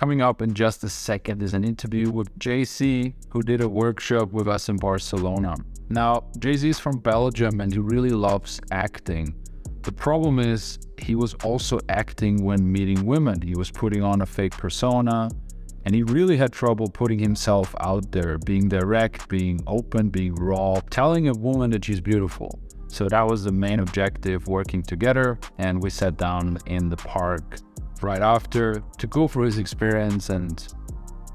Coming up in just a second is an interview with JC, who did a workshop with us in Barcelona. Now, JC is from Belgium and he really loves acting. The problem is he was also acting when meeting women. He was putting on a fake persona and he really had trouble putting himself out there, being direct, being open, being raw, telling a woman that she's beautiful. So that was the main objective, working together, and we sat down in the park right after to go through his experience and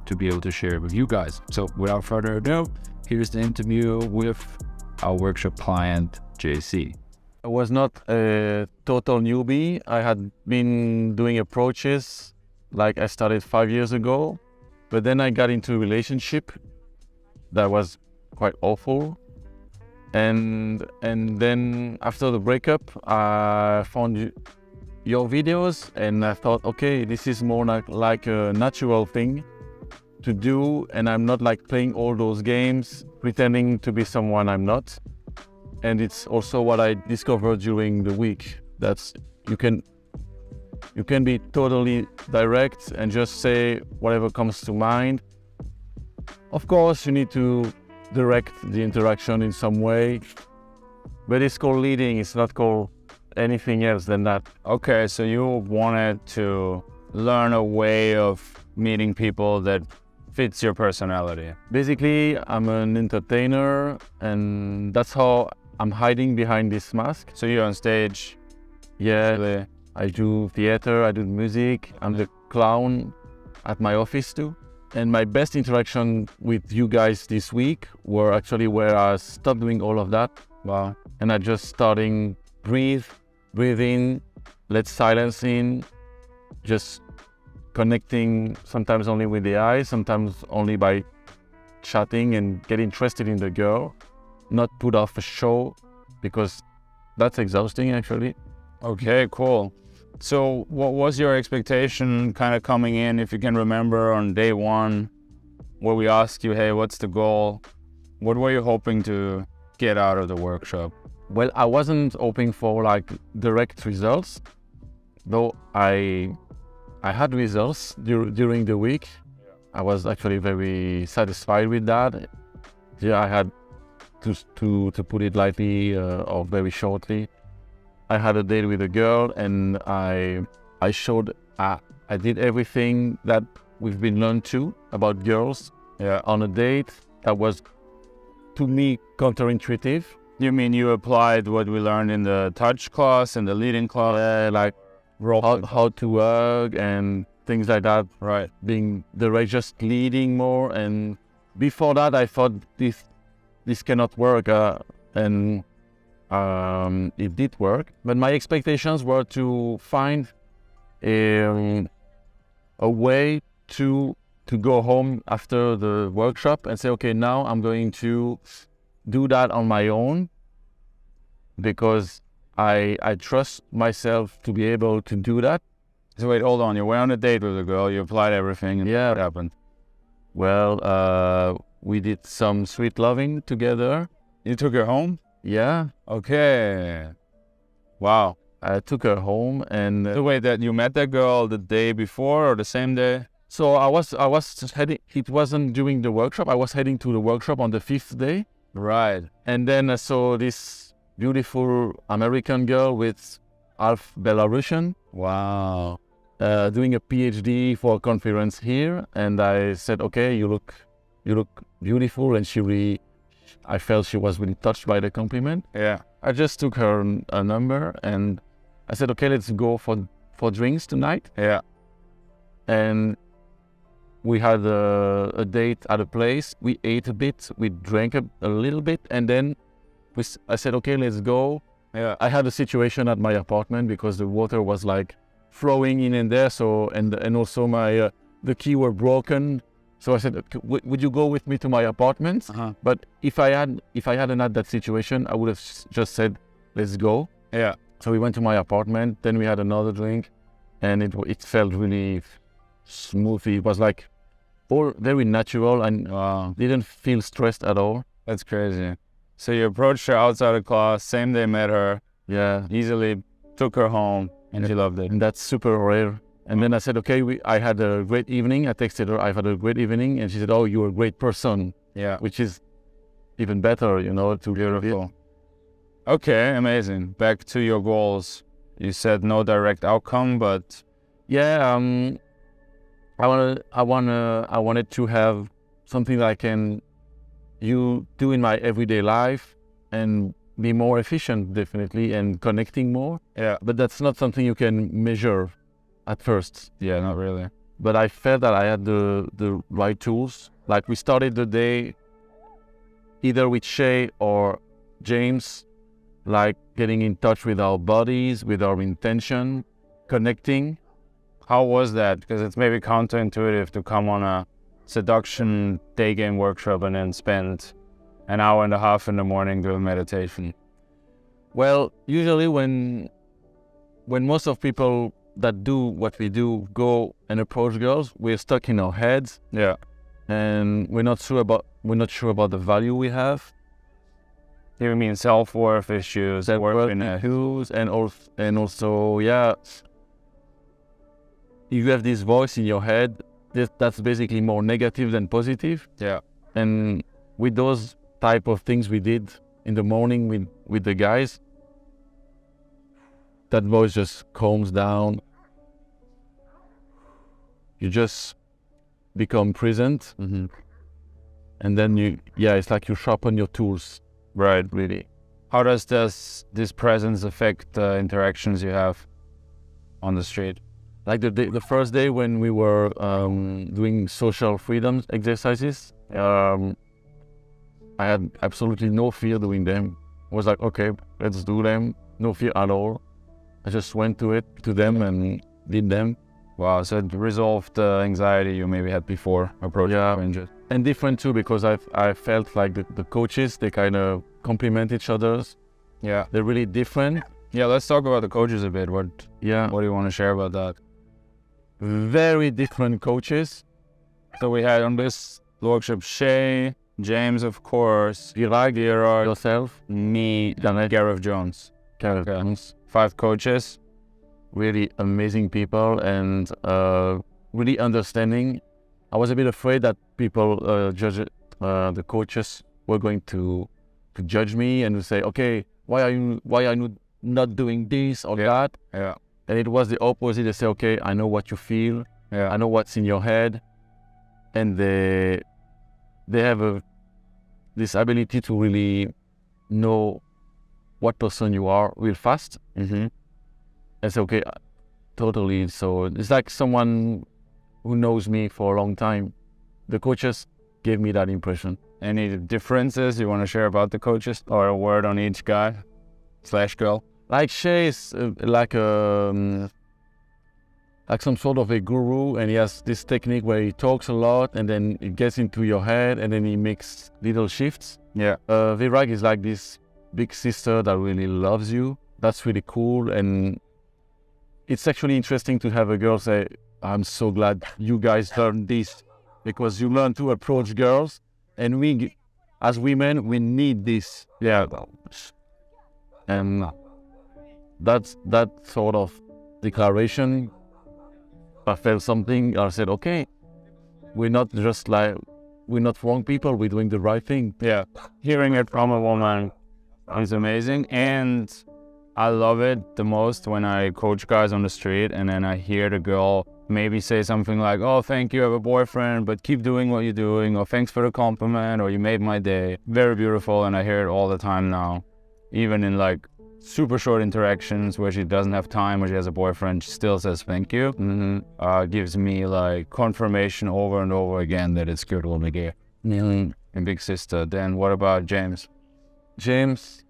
to be able to share it with you guys. So without further ado, here's the interview with our workshop client, JC. I was not a total newbie. I had been doing approaches, like I started 5 years ago, but then I got into a relationship that was quite awful. And then after the breakup, I found your videos and I thought, okay, this is more like a natural thing to do, and I'm not like playing all those games, pretending to be someone I'm not. And it's also what I discovered during the week, that you can be totally direct and just say whatever comes to mind. Of course, you need to direct the interaction in some way, but it's called leading, it's not called anything else than that. Okay, so you wanted to learn a way of meeting people that fits your personality. Basically, I'm an entertainer and that's how I'm hiding behind this mask. So you're on stage? Yeah, Really? I do theater, I do music, I'm the clown at my office too. And my best interaction with you guys this week were actually where I stopped doing all of that. Wow. And I just starting breathe in, let silence in, just connecting sometimes only with the eyes, sometimes only by chatting and get interested in the girl, not put off a show, because that's exhausting actually. Okay, cool. So what was your expectation kind of coming in, if you can remember, on day one, where we asked you, hey, what's the goal? What were you hoping to get out of the workshop? Well, I wasn't hoping for like direct results, though I had results during the week. I was actually very satisfied with that. Yeah, I had to put it lightly or very shortly. I had a date with a girl and I showed I did everything that we've been learned to about girls on a date that was, to me, counterintuitive. You mean you applied what we learned in the touch class and the leading class? Like how to hug and things like that. Right. Being direct, just leading more. And before that, I thought this cannot work. And it did work. But my expectations were to find a way to go home after the workshop and say, okay, now I'm going to do that on my own, because I trust myself to be able to do that. So wait, hold on. You went on a date with a girl, you applied everything, and Yeah. what happened? Well, we did some sweet loving together. You took her home? Yeah, Okay. Wow. I took her home and So wait, that you met that girl the day before or the same day? so I was heading, it wasn't during the workshop, I was heading to the workshop on the 5th day. Right. And then I saw this beautiful American girl with half Belarusian Wow. doing a PhD for a conference here. And I said, okay, you look beautiful. And I felt she was really touched by the compliment. Yeah. I just took her a number and I said, okay, let's go for drinks tonight. Yeah. And we had a date at a place. We ate a bit, we drank a little bit, and then I said, okay, let's go. Yeah. I had a situation at my apartment because the water was like flowing in and there. So, and also the key were broken. So I said, would you go with me to my apartment? Uh-huh. But if I hadn't had that situation, I would have just said, let's go. Yeah. So we went to my apartment, then we had another drink, and it felt really smooth. It was like all very natural and didn't feel stressed at all. That's crazy. So you approached her outside of class, same day met her, Yeah, easily took her home, and she loved it. and that's super rare. And then I said, okay, I had a great evening. I texted her, I've had a great evening. And she said, oh, you're a great person. Yeah. Which is even better, you know, to Beautiful. Okay, amazing. Back to your goals. You said no direct outcome, but yeah, I wanted to have something that I can do in my everyday life and be more efficient, definitely, and connecting more. yeah, But that's not something you can measure at first. yeah, not really. But I felt that I had the right tools. Like we started the day either with Shay or James, like getting in touch with our bodies, with our intention, connecting. How was that? Because it's maybe counterintuitive to come on a seduction day game workshop and then spend an hour and a half in the morning doing meditation. Well, usually when most of people that do what we do go and approach girls, we're stuck in our heads. Yeah. And we're not sure about the value we have. You mean self-worth issues, worthiness, and also, yeah, you have this voice in your head that's basically more negative than positive. Yeah. And with those type of things we did in the morning with the guys, that voice just calms down. You just become present. Mm-hmm. And then it's like you sharpen your tools. Right. Really. How does this presence affect the interactions you have on the street? Like the first day when we were doing social freedom exercises, I had absolutely no fear doing them. I was like, okay, let's do them. No fear at all. I just went to them and did them. Wow, so it resolved the anxiety you maybe had before approaching strangers. And different too, because I felt like the coaches, they kind of complement each other. Yeah. They're really different. Yeah, let's talk about the coaches a bit. What do you want to share about that? Very different coaches. So we had on this workshop Shay, James, of course, Gerard, yourself, me, Janet, Gareth Jones. 5 coaches. Really amazing people and really understanding. I was a bit afraid that people the coaches were going to judge me and to say, okay, why are you not doing this or that? Yeah. And it was the opposite. They say, okay, I know what you feel. Yeah. I know what's in your head. And they have this ability to really know what person you are real fast. Mm-hmm. And say, okay, totally. So it's like someone who knows me for a long time. The coaches gave me that impression. Any differences you want to share about the coaches, or a word on each guy / girl? Like Shay is like some sort of a guru, and he has this technique where he talks a lot and then it gets into your head and then he makes little shifts. Yeah. Virag is like this big sister that really loves you. That's really cool. And it's actually interesting to have a girl say, I'm so glad you guys learned this, because you learn to approach girls, and we, as women, we need this. Yeah. And that sort of declaration, I felt something. I said, okay, we're not wrong people. We're doing the right thing. Yeah. Hearing it from a woman is amazing. And I love it the most when I coach guys on the street and then I hear the girl maybe say something like, oh, thank you, I have a boyfriend, but keep doing what you're doing, or thanks for the compliment, or you made my day. Very beautiful, and I hear it all the time now. Even in like super short interactions where she doesn't have time or she has a boyfriend, she still says thank you. Mm-hmm. Gives me like confirmation over and over again that it's good what we get. Mm-hmm. And big sister. Then what about James? James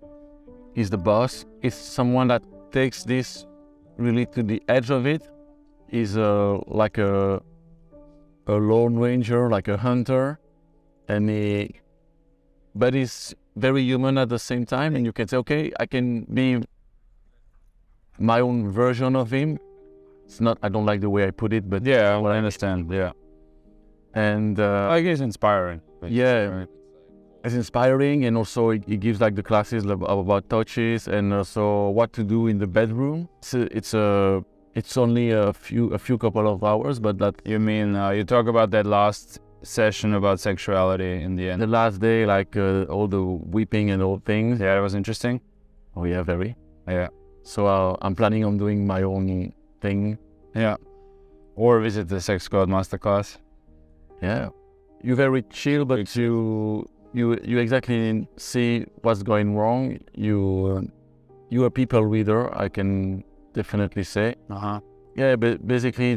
is the boss. He's someone that takes this really to the edge of it. He's like a lone ranger, like a hunter, but he's very human at the same time. And you can say, okay, I can be my own version of him. It's not, I don't like the way I put it, but yeah, well, I understand. Yeah. And I guess inspiring. Yeah. It's inspiring, and also it gives like the classes about touches and also what to do in the bedroom. It's It's only a few couple of hours, but that You mean you talk about that last session about sexuality in the end? the last day, like all the weeping and all things. Yeah, it was interesting. Oh yeah, very. Yeah. So I'm planning on doing my own thing. Yeah. Or visit the Sex God Masterclass. Yeah, you're very chill, but you exactly see what's going wrong. You a people reader, I can definitely say. Uh-huh. Yeah, but basically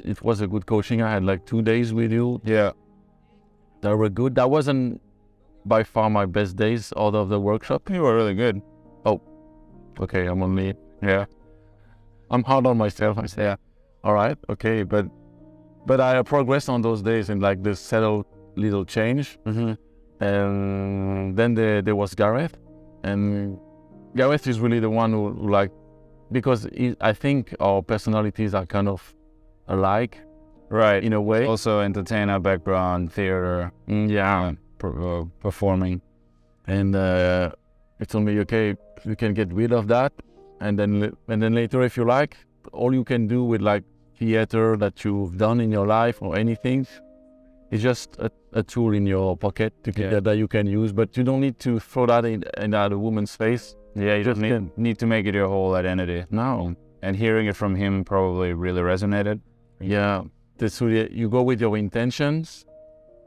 it was a good coaching. I had like 2 days with you. Yeah. They were good. That wasn't by far my best days out of the workshop. You were really good. Okay, Yeah. I'm hard on myself. I say, Yeah. all right, okay, but I progressed on those days in like this settled little change. Mm-hmm. And then there was Gareth, and Gareth is really the one who like, because I think our personalities are kind of alike, Right. in a way. Also entertainer background, theater, Yeah, performing. and it told me, okay, you can get rid of that, and then later, if you like, all you can do with like theater that you've done in your life or anything, is just a tool in your pocket that you can use, but you don't need to throw that in a woman's face. Yeah, you just need to make it your whole identity. No. And hearing it from him probably really resonated. Yeah, you go with your intentions.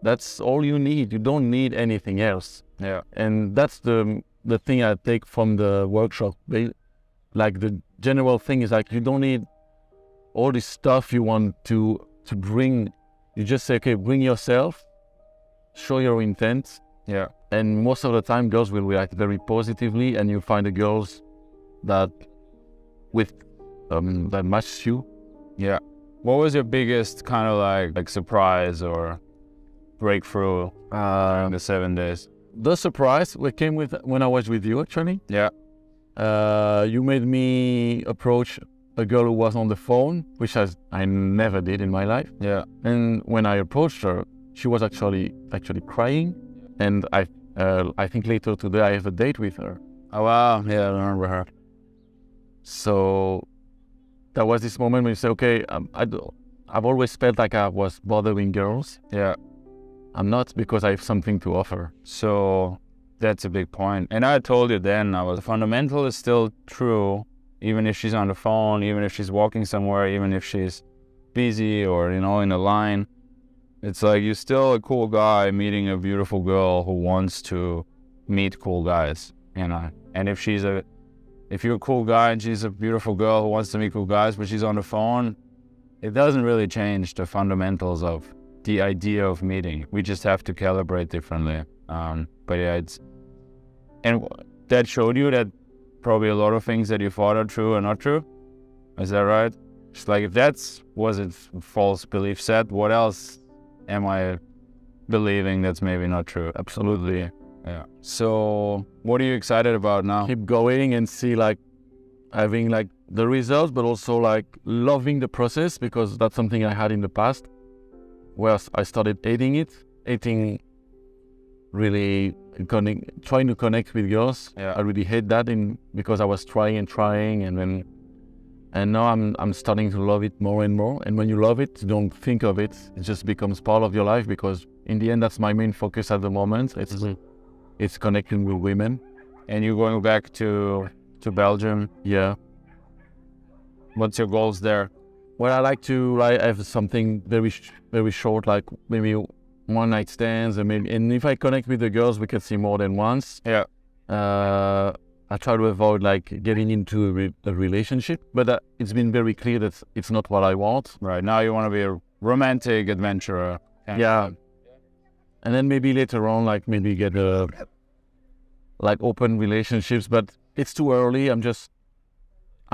That's all you need. You don't need anything else. Yeah. And that's the thing I take from the workshop. Like the general thing is like, you don't need all this stuff you want to bring. You just say, okay, bring yourself, show your intent. Yeah. And most of the time, girls will react very positively, and you find the girls that that match you. Yeah. What was your biggest kind of like surprise or breakthrough in the 7 days? The surprise came with when I was with you, actually. Yeah. You made me approach a girl who was on the phone, which I never did in my life. Yeah. And when I approached her, she was actually crying, and I think later today I have a date with her. Oh wow. Yeah, I remember her. So there was this moment when you say, okay, I've always felt like I was bothering girls. Yeah. I'm not, because I have something to offer. So that's a big point. And I told you then, the fundamental is still true, even if she's on the phone, even if she's walking somewhere, even if she's busy or, in a line. It's like you're still a cool guy meeting a beautiful girl who wants to meet cool guys, And if you're a cool guy and she's a beautiful girl who wants to meet cool guys, but she's on the phone, it doesn't really change the fundamentals of the idea of meeting. We just have to calibrate differently. But yeah, and that showed you that probably a lot of things that you thought are true are not true. Is that right? It's like, if was it false belief set, what else am I believing that's maybe not true? Absolutely. Yeah. So what are you excited about now? Keep going and see having the results, but also loving the process, because that's something I had in the past, where I started hating really trying to connect with girls. Yeah. I really hate that because I was trying, and now I'm starting to love it more and more. And when you love it, you don't think of it. It just becomes part of your life, because in the end, that's my main focus at the moment. It's connecting with women. And you're going back to Belgium. Yeah. What's your goals there? Well, I like to have something very very short, like maybe one night stands, and if I connect with the girls, we can see more than once. Yeah. I try to avoid getting into a relationship, but it's been very clear that it's not what I want. Right, now you want to be a romantic adventurer. Yeah. And then maybe later on, maybe get open relationships, but it's too early. I'm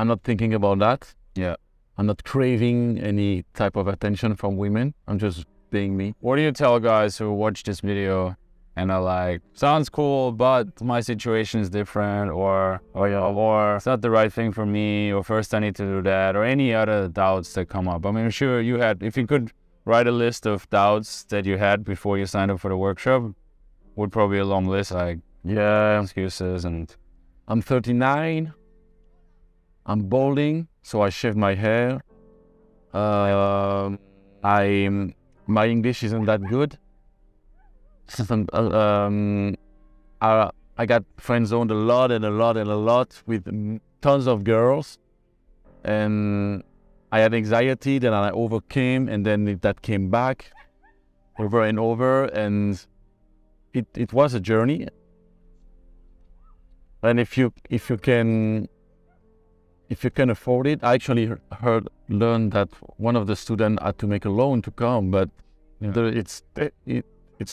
not thinking about that. Yeah. I'm not craving any type of attention from women. I'm just being me. What do you tell guys who watch this video and are like, sounds cool, but my situation is different, or it's not the right thing for me, or first I need to do that, or any other doubts that come up? I mean, I'm sure you had, if you could write a list of doubts that you had before you signed up for the workshop, would probably be a long list, Yeah. excuses. And I'm 39. I'm balding, So I shaved my hair. I My English isn't that good. I got friend zoned a lot with tons of girls, and I had anxiety. Then I overcame, and then that came back over and over, and it was a journey. And if you can afford it, I actually learned that one of the students had to make a loan to come, but it's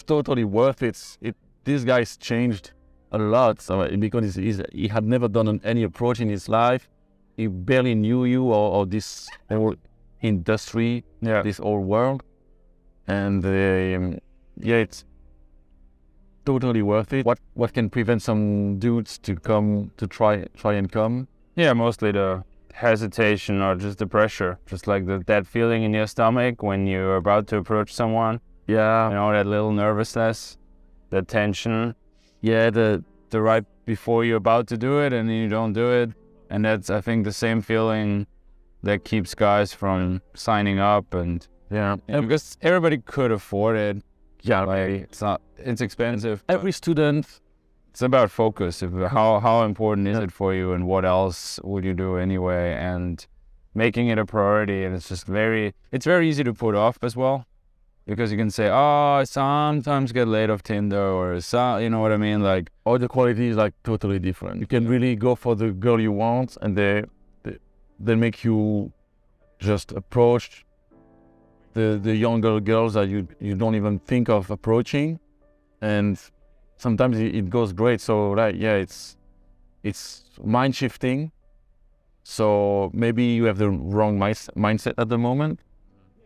totally worth it. This guy's changed a lot, so because he had never done any approach in his life. He barely knew you or this whole industry, this whole world, and it's totally worth it. What can prevent some dudes to come to try and come? Yeah, mostly the hesitation or just the pressure, just like that feeling in your stomach when you're about to approach someone. Yeah, that little nervousness, the tension. Yeah, the right before you're about to do it and then you don't do it, and that's, I think, the same feeling that keeps guys from signing up. And because everybody could afford it. Yeah, like it's expensive. Every student. It's about focus. How important is it for you, and what else would you do anyway, and making it a priority. And it's very easy to put off as well, because you can say, oh, I sometimes get laid off Tinder, or you know what I mean? Like, all the quality is like totally different. You can really go for the girl you want, and they make you just approach the younger girls that you don't even think of approaching, and sometimes it goes great. So it's mind shifting. So maybe you have the wrong mindset at the moment,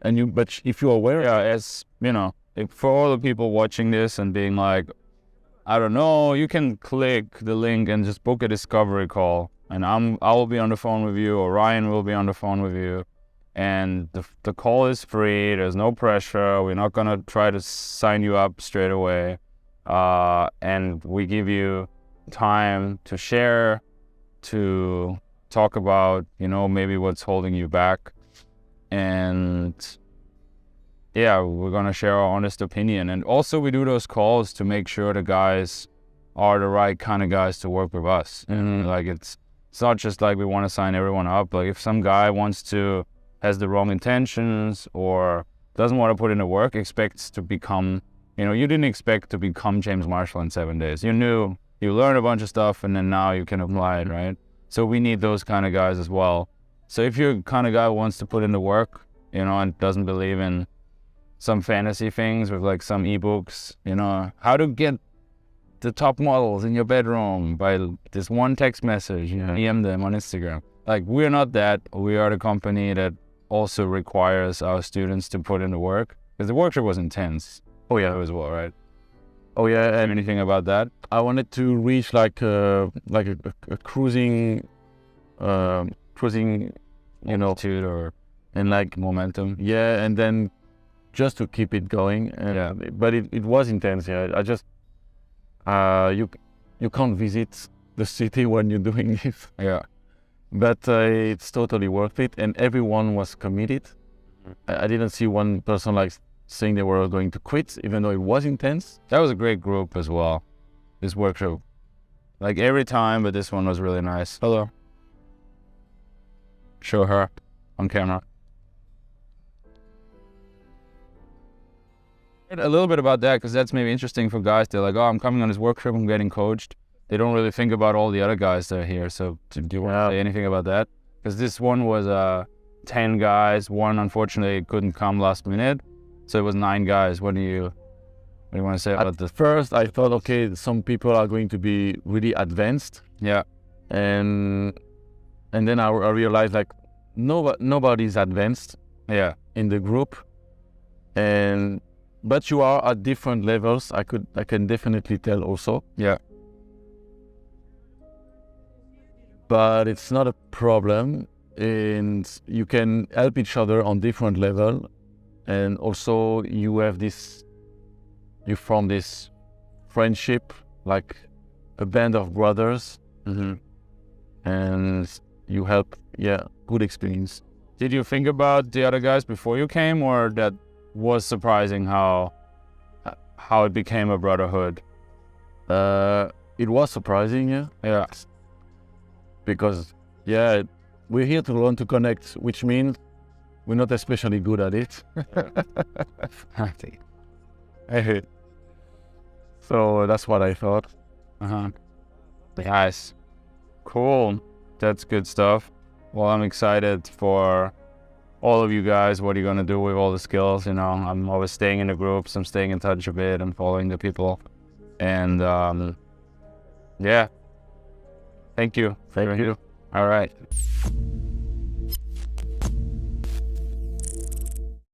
but if you're aware, as you know, for all the people watching this and being like, I don't know, you can click the link and just book a discovery call, and I will be on the phone with you, or Ryan will be on the phone with you, and the call is free. There's no pressure. We're not gonna try to sign you up straight away. And we give you time to share, to talk about, maybe what's holding you back. And we're going to share our honest opinion. And also we do those calls to make sure the guys are the right kind of guys to work with us. And like, it's not just like we want to sign everyone up. Like, if some guy has the wrong intentions or doesn't want to put in the work, expects to become, you didn't expect to become James Marshall in 7 days. You knew, you learned a bunch of stuff, and then now you can apply it, right? So we need those kind of guys as well. So if you're the kind of guy who wants to put in the work, and doesn't believe in some fantasy things with like some ebooks, how to get the top models in your bedroom by this one text message, DM them on Instagram. Like, we're not that. We are the company that also requires our students to put in the work, because the workshop was intense. Oh yeah, as well, right? Oh yeah, and anything about that? I wanted to reach like a cruising, altitude or and like momentum. Yeah, and then just to keep it going. But it was intense. Yeah, I just you can't visit the city when you're doing this. Yeah, but it's totally worth it, and everyone was committed. I didn't see one person like saying they were going to quit, even though it was intense. That was a great group as well, this workshop. Like every time, but this one was really nice. Hello. Show her on camera. A little bit about that, because that's maybe interesting for guys. They're like, oh, I'm coming on this workshop, I'm getting coached. They don't really think about all the other guys that are here. So do you want to say anything about that? Because this one was 10 guys. One, unfortunately, couldn't come last minute. So it was 9 guys. What do you want to say about this? At first, I thought, okay, some people are going to be really advanced. Yeah. And then I realized, like, nobody's advanced. Yeah. In the group. But you are at different levels. I can definitely tell also. Yeah. But it's not a problem, and you can help each other on different level. And also you form this friendship, like a band of brothers. Mm-hmm. And you help. Yeah, good experience. Did you think about the other guys before you came, or that was surprising how it became a brotherhood? It was surprising, yeah. Yeah. Because, yeah, we're here to learn to connect, which means we're not especially good at it. So that's what I thought. Yes. Cool. That's good stuff. Well, I'm excited for all of you guys, what are you going to do with all the skills? You know, I'm always staying in the groups, I'm staying in touch a bit, I'm following the people. And yeah, thank you. Thank you. All right.